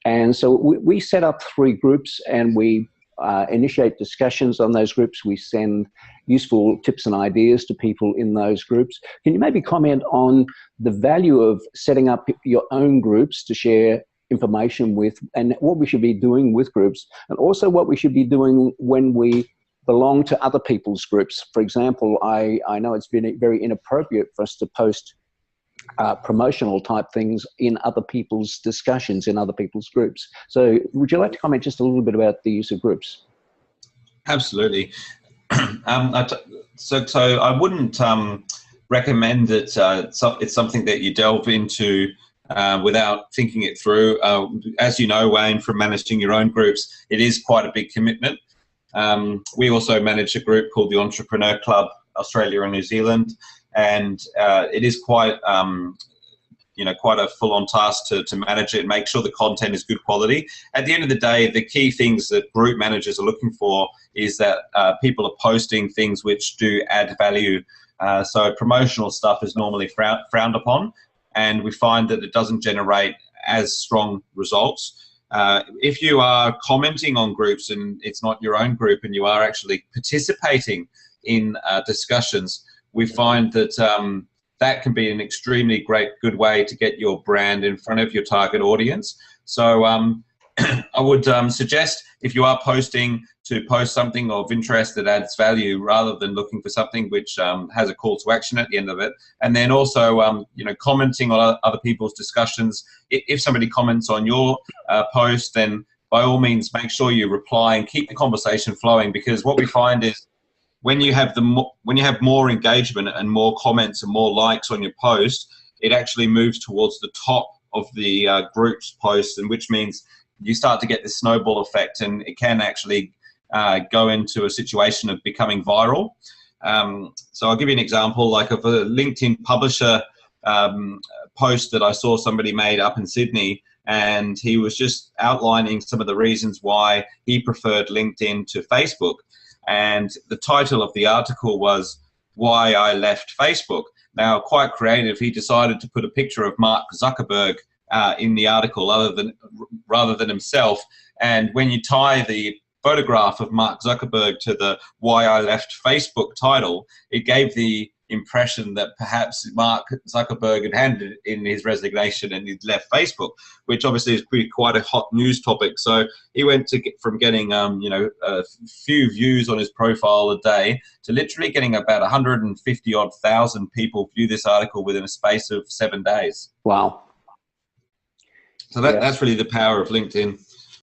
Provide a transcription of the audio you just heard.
And so we set up 3 groups, and we initiate discussions on those groups. We send useful tips and ideas to people in those groups. Can you maybe comment on the value of setting up your own groups to share information with, and what we should be doing with groups, and also what we should be doing when we belong to other people's groups? For example, I know it's been very inappropriate for us to post promotional type things in other people's discussions, in other people's groups. So would you like to comment just a little bit about the use of groups? Absolutely. So I wouldn't recommend that it's something that you delve into without thinking it through. As you know, Wayne, from managing your own groups, it is quite a big commitment. We also manage a group called the Entrepreneur Club Australia and New Zealand, and it is quite quite a full-on task to manage it and make sure the content is good quality. At the end of the day, the key things that group managers are looking for is that people are posting things which do add value. So promotional stuff is normally frowned upon, and we find that it doesn't generate as strong results. If you are commenting on groups and it's not your own group, and you are actually participating in discussions, we find that that can be an extremely good way to get your brand in front of your target audience. So I would suggest, if you are posting, to post something of interest that adds value, rather than looking for something which has a call to action at the end of it. And then also, commenting on other people's discussions. If somebody comments on your post, then by all means make sure you reply and keep the conversation flowing, because what we find is, when you have more engagement and more comments and more likes on your post, it actually moves towards the top of the group's posts, and which means you start to get this snowball effect, and it can actually go into a situation of becoming viral. So I'll give you an example, like of a LinkedIn publisher post that I saw somebody made up in Sydney, and he was just outlining some of the reasons why he preferred LinkedIn to Facebook. And the title of the article was "Why I Left Facebook." Now, quite creative, he decided to put a picture of Mark Zuckerberg in the article rather than himself. And when you tie the photograph of Mark Zuckerberg to the "Why I Left Facebook" title, it gave the impression that perhaps Mark Zuckerberg had handed in his resignation and he'd left Facebook, which obviously is quite a hot news topic. So he went from getting a few views on his profile a day to literally getting about 150,000 people view this article within a space of 7 days. Wow. So that's really the power of LinkedIn.